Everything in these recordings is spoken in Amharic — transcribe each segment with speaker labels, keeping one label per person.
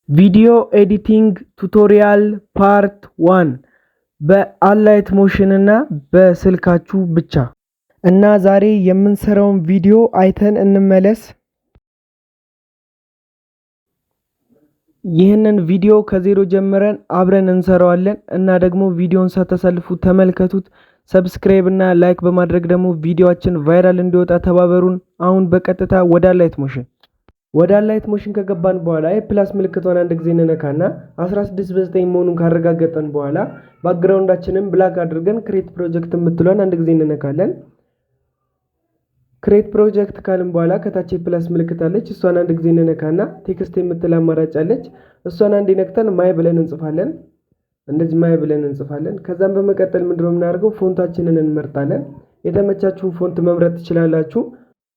Speaker 1: ቪዲዮ ኤዲቲንግ ቱቶሪያል ፓርት 1 በአላይት ሞሽን እና በስልካችሁ ብቻ እና ዛሬ የምንሰራውን ቪዲዮ አይተን እንመለስ። ይህንን ቪዲዮ ከዜሮ ጀምረን አብረን እንሰራዋለን እና ደግሞ ቪዲዮን ሳትሰልፉ ተመልከቱት። ሰብስክራይብ እና ላይክ በማድረግ ደግሞ ቪዲዮአችን ቫይራል እንዲወጣ ተባበሩን። አሁን በቀጥታ ወደ አላይት ሞሽን ከገባን በኋላ የፕላስ ምልክቷን አንድ ጊዜ እንነካና 16 በ9 መሆኑን ካረጋገጠን በኋላ ባክግራውንዳችንን ብላክ አድርገን ክሬት ፕሮጀክት የምትሏን አንድ ጊዜ እንነካለን። ክሬት ፕሮጀክት ካልን በኋላ ከታች የፕላስ ምልክት አለች። እሷን አንድ ጊዜ እንነካና ቴክስት የምትል አማራጭ አለች። እሷን አንድ ነክተን ማይ ብለን እንጽፋለን። እንደዚህ ማይ ብለን እንጽፋለን። ከዛም በመቀጠል ምንድነው የምናደርገው? ፎንታችንን እንመርጣለን። የተመቻችሁን ፎንት መምረጥ ትችላላችሁ።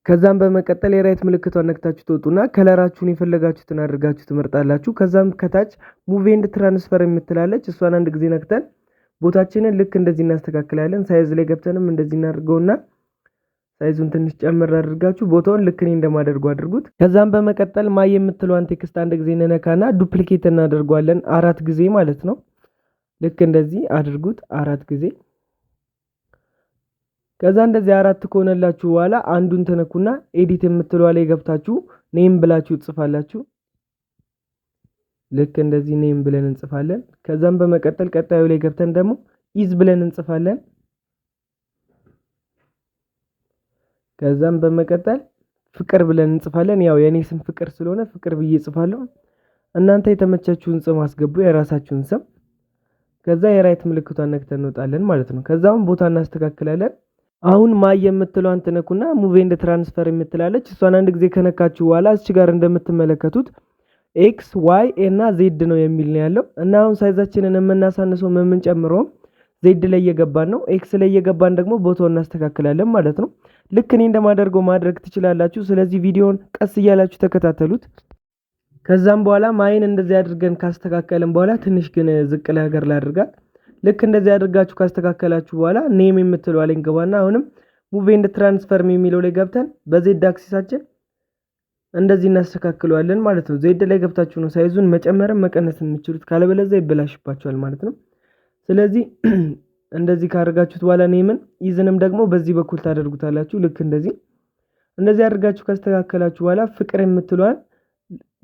Speaker 1: ከዛም በመቀጠል የራይት ምልክቷን ነክታችሁ ትወጡና ከለራችሁን የፈለጋችሁትን አድርጋችሁ ትመርጣላችሁ። ከዛም ከታች ሙቭ ኤንድ ትራንስፈር የምትላለች እሷን አንድ ጊዜ ነክተን ቦታችንን ልክ እንደዚህ እናስተካክላለን። ሳይዝ ላይ ገብተንም እንደዚህ እናድርገውና ሳይዙን ትንሽ ጨምር አድርጋችሁ ቦታውን ልክ እኔ እንደማደርጉ አድርጉት። ከዛም በመቀጠል ማይ የምትለዋን ቴክስት አንድ ጊዜ እንነካና ዱፕሊኬት እናደርገዋለን 4 ጊዜ ማለት ነው። ልክ እንደዚህ አድርጉት 4 ጊዜ። ከዛ እንደዚህ 4 ከሆነላችሁ በኋላ አንዱን ተነኩና ኤዲት የምትለዋ ላይ ገብታችሁ ኔም ብላችሁ ጽፋላችሁ። ልክ እንደዚህ ኔም ብለን እንጽፋለን። ከዛም በመቀጠል ቀጣዩ ላይ ገብተን ደግሞ ኢዝ ብለን እንጽፋለን። ከዛም በመቀጠል ፍቅር ብለን እንጽፋለን። ያው የኔ ስም ፍቅር ስለሆነ ፍቅር ብዬ ጽፋለሁ። እናንተ የተመቻችሁን ስም አስገቡ፣ የራሳችሁን ስም። ከዛ የራይት ምልክቷን ነክተን እንወጣለን ማለት ነው። ከዛም ቦታ እናስተካክላለን። አሁን ማይ የምትለዋን ትነኩና ሙቭ ኤንድ ትራንስፈር የምትላለች እሷን አንድ ጊዜ ከነካችሁ በኋላ እዚህ ጋር እንደምትመለከቱት ኤክስ ዋይ እና ዜድ ነው የሚል ነው ያለው እና አሁን ሳይዛችንን የምናሳንሰው የምንጨምረው ዜድ ላይ እየገባን ነው። ኤክስ ላይ እየገባን ደግሞ ቦታውን እናስተካክላለን ማለት ነው። ልክ እኔ እንደማደርገው ማድረግ ትችላላችሁ። ስለዚህ ቪዲዮውን ቀስ እያላችሁ ተከታተሉት። ከዛም በኋላ ማይን እንደዚህ አድርገን ካስተካከልን በኋላ ትንሽ ግን ዝቅ ላይ ሀገር ላይ አድርጋት። ልክ እንደዚህ አድርጋችሁ ካስተካከላችሁ በኋላ ኔም የምትለው ላይ እንገባና አሁንም ሙቭ ኤንድ ትራንስፈር የሚለው ላይ ገብተን በዜድ አክሲሳችን እንደዚህ እናስተካክለዋለን ማለት ነው። ዜድ ላይ ገብታችሁ ነው ሳይዙን መጨመርም መቀነስ የምትችሉት፣ ካለበለዚያ ይበላሽባችኋል ማለት ነው። ስለዚህ እንደዚህ ካደርጋችሁት በኋላ ኔምን ኢዝንም ደግሞ በዚህ በኩል ታደርጉታላችሁ። ልክ እንደዚህ አድርጋችሁ ካስተካከላችሁ በኋላ ፍቅር የምትለዋን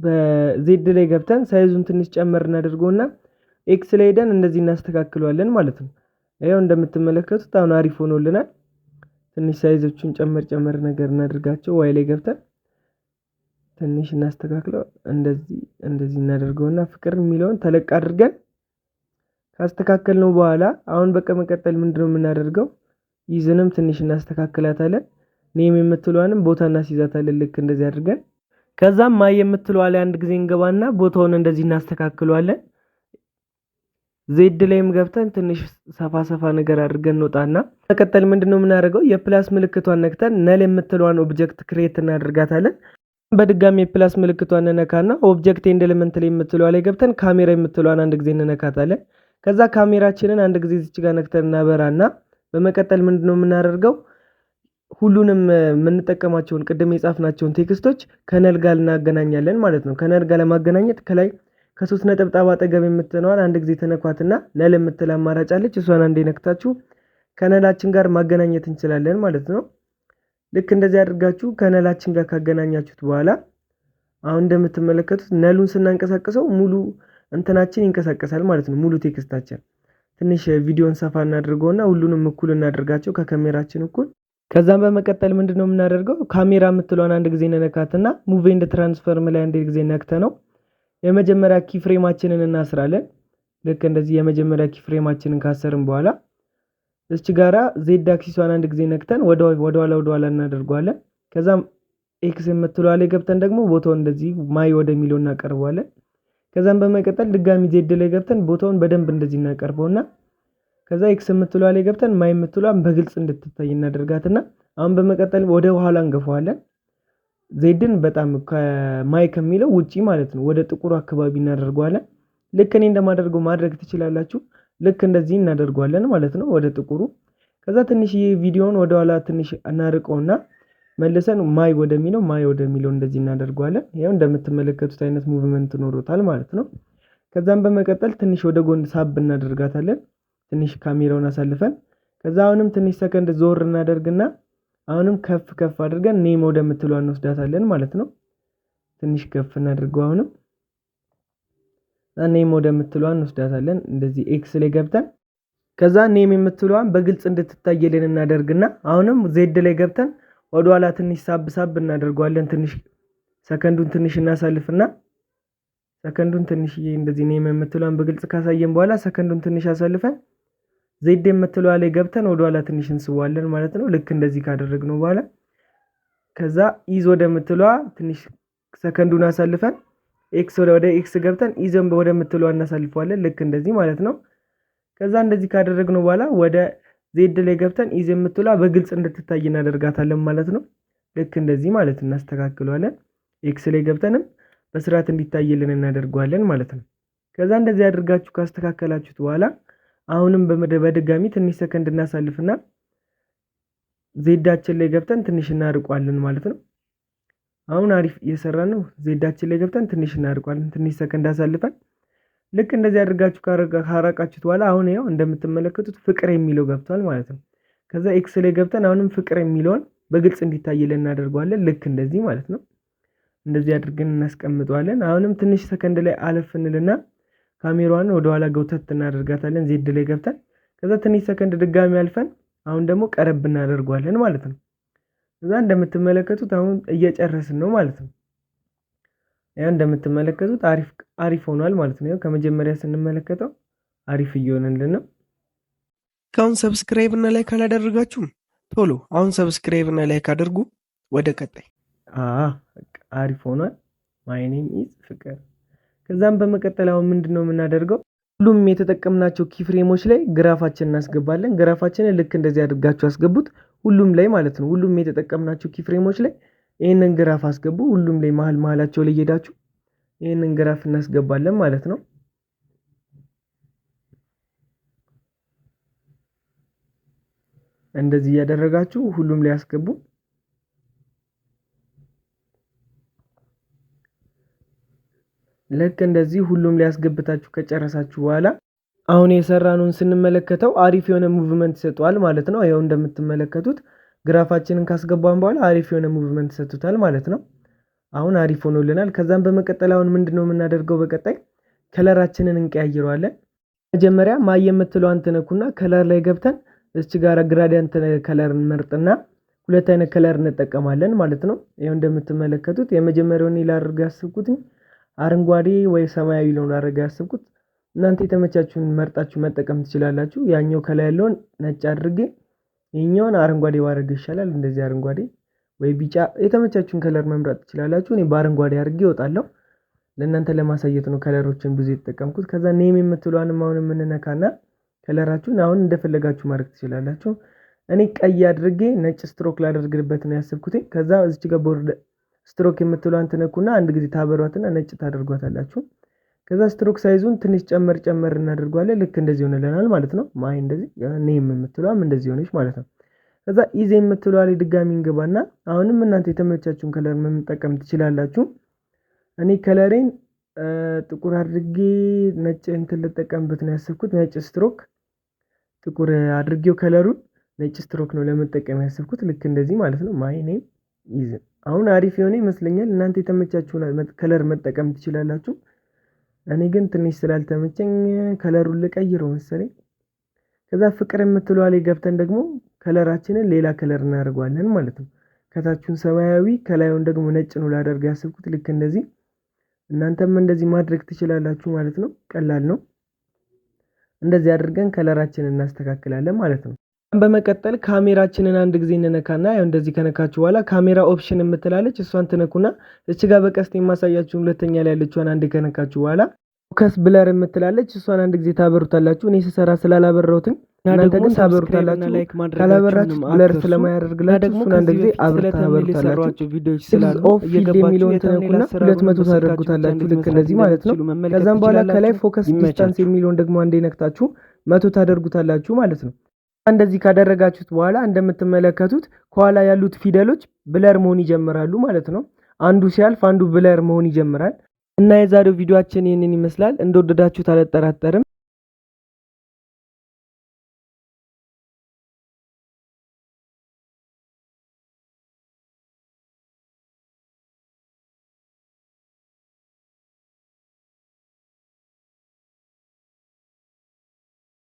Speaker 1: በዜድ ላይ ገብተን ሳይዙን ትንሽ ጨመር እናደርገውና ኤክስ ላይ ሄደን እንደዚህ እናስተካክለዋለን ማለት ነው። ያው እንደምትመለከቱት አሁን አሪፍ ሆኖልናል። ትንሽ ሳይዞቹን ጨመር ነገር እናደርጋቸው። ዋይ ላይ ገብተን ትንሽ እናስተካክለው። እንደዚህ እናደርገውና ፍቅር የሚለውን ተለቅ አድርገን ካስተካከልነው በኋላ አሁን በመቀጠል ምንድነው የምናደርገው? ይዝንም ትንሽ እናስተካክላታለን። ኔም የምትለዋንም ቦታ እናስይዛታለን። ልክ እንደዚህ አድርገን ከዛም ማይ የምትለዋ ላይ አንድ ጊዜ እንገባና ቦታውን እንደዚህ እናስተካክለዋለን። ዜድ ላይም ገብተን ትንሽ ሰፋ ነገር አድርገን እንወጣና በመቀጠል ምንድነው የምናደርገው? የፕላስ ምልክቷን ነክተን ነል የምትለዋን ኦብጀክት ክሬት እናደርጋታለን። በድጋሚ የፕላስ ምልክቷን እንነካና ኦብጀክት ኤንድ ኤሊመንት ላይ የምትለዋ ላይ ገብተን ካሜራ የምትለዋን አንድ ጊዜ እንነካታለን። ከዛ ካሜራችንን አንድ ጊዜ እዚህ ጋር ነክተን እናበራና በመቀጠል ምንድነው የምናደርገው? ሁሉንም የምንጠቀማቸውን ቅድም የጻፍናቸውን ቴክስቶች ከነል ጋር እናገናኛለን ማለት ነው። ከነል ጋር ለማገናኘት ከላይ ከ3 ነጠብጣብ አጠገብ የምትነዋን አንድ ጊዜ ተነኳትና ነል የምትል አማራጭ አለች። እሷን አንዴ ነክታችሁ ከነላችን ጋር ማገናኘት እንችላለን ማለት ነው። ልክ እንደዚህ አድርጋችሁ ከነላችን ጋር ካገናኛችሁት በኋላ አሁን እንደምትመለከቱት ነሉን ስናንቀሳቅሰው ሙሉ እንትናችን ይንቀሳቀሳል ማለት ነው። ሙሉ ቴክስታችን ትንሽ ቪዲዮን ሰፋ እናድርገውና ሁሉንም እኩል እናደርጋቸው ከካሜራችን እኩል። ከዛም በመቀጠል ምንድነው የምናደርገው? ካሜራ የምትለዋን አንድ ጊዜ ነካትና ሙቭ ኤንድ ትራንስፈርም ላይ አንድ ጊዜ ነክተነው የመጀመሪያ ኪ ፍሬማችንን እናስራለን። ልክ እንደዚህ የመጀመሪያ ኪ ፍሬማችንን ካሰርን በኋላ እዚህ ጋራ ዜድ አክሲሷን አንድ ጊዜ ነክተን ወደ ኋላ እናደርገዋለን። ከዛም ኤክስ የምትለዋ ላይ ገብተን ደግሞ ቦታውን እንደዚህ ማይ ወደሚለው እናቀርበዋለን። ከዛም በመቀጠል ድጋሚ ዜድ ላይ ገብተን ቦታውን በደንብ እንደዚህ እናቀርበውና ከዛ ኤክስ የምትለዋ ላይ ገብተን ማይ የምትለዋን በግልጽ እንድትታይ እናደርጋትና አሁን በመቀጠል ወደ ኋላ እንገፋዋለን። ዜድን በጣም ከማይ ከሚለው ውጪ ማለት ነው ወደ ጥቁሩ አካባቢ እናደርገዋለን። ልክ እኔ እንደማደርገው ማድረግ ትችላላችሁ። ልክ እንደዚህ እናደርገዋለን ማለት ነው ወደ ጥቁሩ። ከዛ ትንሽ ቪዲዮውን ወደ ኋላ ትንሽ እናርቀውና መልሰን ማይ ወደሚለው እንደዚህ እናደርገዋለን። ያው እንደምትመለከቱት አይነት ሙቭመንት ኖሮታል ማለት ነው። ከዛም በመቀጠል ትንሽ ወደ ጎን ሳብ እናደርጋታለን። ትንሽ ካሜራውን አሳልፈን ከዛ አሁንም ትንሽ ሰከንድ ዞር እናደርግና አሁንም ከፍ አድርገን ኔም ወደምትለው እንወስዳታለን ማለት ነው። ትንሽ ከፍ እናድርገው። አሁንም ኔም ወደምትለው እንወስዳታለን። እንደዚህ ኤክስ ላይ ገብተን ከዛ ኔም የምትለዋን በግልጽ እንድትታየልን እናደርግና አሁንም ዜድ ላይ ገብተን ወደ ኋላ ትንሽ ሳብ እናደርገዋለን። ትንሽ ሰከንዱን ትንሽ እናሳልፍና ሰከንዱን ትንሽ እንደዚህ ኔም የምትለዋን በግልጽ ካሳየን በኋላ ሰከንዱን ትንሽ አሳልፈን ዜድ የምትለዋ ላይ ገብተን ወደ ኋላ ትንሽ እንስዋለን ማለት ነው። ልክ እንደዚህ ካደረግነው በኋላ ከዛ ኢዝ ወደምትለዋ ትንሽ ሰከንዱን አሳልፈን ኤክስ ወደ ኤክስ ገብተን ኢዝም ወደምትለዋ እናሳልፈዋለን። ልክ እንደዚህ ማለት ነው። ከዛ እንደዚህ ካደረግነው በኋላ ወደ ዜድ ላይ ገብተን ኢዝ የምትለዋ በግልጽ እንድትታይ እናደርጋታለን ማለት ነው። ልክ እንደዚህ ማለት እናስተካክለዋለን። ኤክስ ላይ ገብተንም በስርዓት እንዲታይልን እናደርገዋለን ማለት ነው። ከዛ እንደዚህ አድርጋችሁ ካስተካከላችሁት በኋላ አሁንም በድጋሚ ትንሽ ሰከንድ እናሳልፍና ዜዳችን ላይ ገብተን ትንሽ እናርቋለን ማለት ነው። አሁን አሪፍ እየሰራ ነው። ዜዳችን ላይ ገብተን ትንሽ እናርቋለን። ትንሽ ሰከንድ አሳልፈን ልክ እንደዚህ አድርጋችሁ ካራቃችሁት በኋላ አሁን ያው እንደምትመለከቱት ፍቅር የሚለው ገብቷል ማለት ነው። ከዛ ኤክስ ላይ ገብተን አሁንም ፍቅር የሚለውን በግልጽ እንዲታይልን እናደርገዋለን። ልክ እንደዚህ ማለት ነው። እንደዚህ አድርገን እናስቀምጠዋለን። አሁንም ትንሽ ሰከንድ ላይ አለፍ እንልና ካሜራዋን ወደ ኋላ ገውተት እናደርጋታለን ዜድ ላይ ገብተን ከዛ ትንሽ ሰከንድ ድጋሚ አልፈን አሁን ደግሞ ቀረብ እናደርገዋለን ማለት ነው። ከዛ እንደምትመለከቱት አሁን እየጨረስን ነው ማለት ነው። ያው እንደምትመለከቱት አሪፍ ሆኗል ማለት ነው። ከመጀመሪያ ስንመለከተው አሪፍ እየሆነልን ነው።
Speaker 2: ካሁን ሰብስክራይብ እና ላይክ አላደረጋችሁ ቶሎ አሁን ሰብስክራይብ እና ላይክ አድርጉ። ወደ ቀጣይ
Speaker 1: አሪፍ ሆኗል። ማይ ኔም ኢዝ ፍቅር። ከዛም በመቀጠል አሁን ምንድነው የምናደርገው? ሁሉም የተጠቀምናቸው ኪፍሬሞች ላይ ግራፋችንን እናስገባለን። ግራፋችንን ልክ እንደዚህ አድርጋችሁ አስገቡት ሁሉም ላይ ማለት ነው። ሁሉም የተጠቀምናቸው ኪፍሬሞች ላይ ይሄንን ግራፍ አስገቡ። ሁሉም ላይ መሀላቸው ላይ ሄዳችሁ ይሄንን ግራፍ እናስገባለን ማለት ነው። እንደዚህ ያደረጋችሁ ሁሉም ላይ አስገቡ። ልክ እንደዚህ ሁሉም ላይ አስገብታችሁ ከጨረሳችሁ በኋላ አሁን የሰራነውን ስንመለከተው አሪፍ የሆነ ሙቭመንት ይሰጣል ማለት ነው። ይሄው እንደምትመለከቱት ግራፋችንን ካስገባን በኋላ አሪፍ የሆነ ሙቭመንት ሰጥቷል ማለት ነው። አሁን አሪፍ ሆኖልናል። ከዛም በመቀጠል አሁን ምንድነው የምናደርገው? በቀጣይ ከለራችንን እንቀያይረዋለን። መጀመሪያ ማይ የምትለዋን ትነኩና ከለር ላይ ገብተን እዚህ ጋር ግራዲያንት ከለር እንመርጥና ሁለት አይነት ከለር እንጠቀማለን ማለት ነው። ይሄው እንደምትመለከቱት የመጀመሪያውን ላድርግ ያስብኩት አረንጓዴ ወይ ሰማያዊ ነው ላድርግ ያስብኩት። እናንተ የተመቻችሁን መርጣችሁ መጠቀም ትችላላችሁ። ያኛው ከላይ ያለውን ነጭ አድርጌ ይሄኛውን አረንጓዴ ባደርግ ይሻላል። እንደዚህ አረንጓዴ ወይ ቢጫ የተመቻችሁን ከለር መምረጥ ትችላላችሁ። እኔ በአረንጓዴ አድርጌ እወጣለሁ። ለእናንተ ለማሳየት ነው ከለሮችን ብዙ የተጠቀምኩት። ከዛ ኔም የምትሏንም አሁን የምንነካና ከለራችሁን አሁን እንደፈለጋችሁ ማድረግ ትችላላችሁ። እኔ ቀይ አድርጌ ነጭ ስትሮክ ላደርግበት ነው ያሰብኩት። ከዛ እዚች ጋር ቦርድ ስትሮክ የምትሏን ትነኩና አንድ ጊዜ ታበሯትና ነጭ ታደርጓታላችሁ። ከዛ ስትሮክ ሳይዙን ትንሽ ጨመር እናደርጓለን። ልክ እንደዚህ ሆነልናል ማለት ነው። ማይ እንደዚህ ኔም የምትሏም እንደዚህ ሆነች ማለት ነው። ከዛ ኢዝ የምትሏ ላይ ድጋሚ እንገባና አሁንም እናንተ የተመቻችሁን ከለር መጠቀም ትችላላችሁ። እኔ ከለሬን ጥቁር አድርጌ ነጭ እንትን ልጠቀምበት ነው ያሰብኩት። ነጭ ስትሮክ ጥቁር አድርጌው ከለሩን ነጭ ስትሮክ ነው ለመጠቀም ያሰብኩት። ልክ እንደዚህ ማለት ነው። ማይ ኔም ኢዝ አሁን አሪፍ የሆነ ይመስለኛል። እናንተ የተመቻችሁን ከለር መጠቀም ትችላላችሁ። እኔ ግን ትንሽ ስላልተመቸኝ ከለሩን ልቀይረው መሰለኝ። ከዛ ፍቅር የምትለዋ ላይ ገብተን ደግሞ ከለራችንን ሌላ ከለር እናደርገዋለን ማለት ነው። ከታቹን ሰማያዊ ከላዩን ደግሞ ነጭ ነው ላደርግ ያሰብኩት። ልክ እንደዚህ እናንተም እንደዚህ ማድረግ ትችላላችሁ ማለት ነው። ቀላል ነው። እንደዚህ አድርገን ከለራችንን እናስተካክላለን ማለት ነው። በመቀጠል ካሜራችንን አንድ ጊዜ እንነካና ያው እንደዚህ ከነካችሁ በኋላ ካሜራ ኦፕሽን የምትላለች እሷን ትነኩና እቺ ጋር በቀስት የማሳያችሁ ሁለተኛ ላይ ያለችውን አንድ ከነካችሁ በኋላ ፎከስ ብለር የምትላለች እሷን አንድ ጊዜ ታበሩታላችሁ። እኔ ስሰራ ስላላበራሁት እናንተ ግን ታበሩታላችሁ። ካላበራችሁ ብለር ስለማያደርግላችሁ እሱን አንድ ጊዜ አብራታበሩታላችሁ። ቪዲዮዎች ስላሉ ኦፍ ፊልድ የሚለውን ትነኩና 200 ታደርጉታላችሁ። ልክ እንደዚህ ማለት ነው። ከዛም በኋላ ከላይ ፎከስ ዲስታንስ የሚለውን ደግሞ አንዴ ነክታችሁ 100 ታደርጉታላችሁ ማለት ነው። እንደዚህ ካደረጋችሁት በኋላ እንደምትመለከቱት ከኋላ ያሉት ፊደሎች ብለር መሆን ይጀምራሉ ማለት ነው። አንዱ ሲያልፍ አንዱ ብለር መሆን ይጀምራል። እና የዛሬው ቪዲዮአችን ይህንን ይመስላል። እንደወደዳችሁት አልጠራጠርም።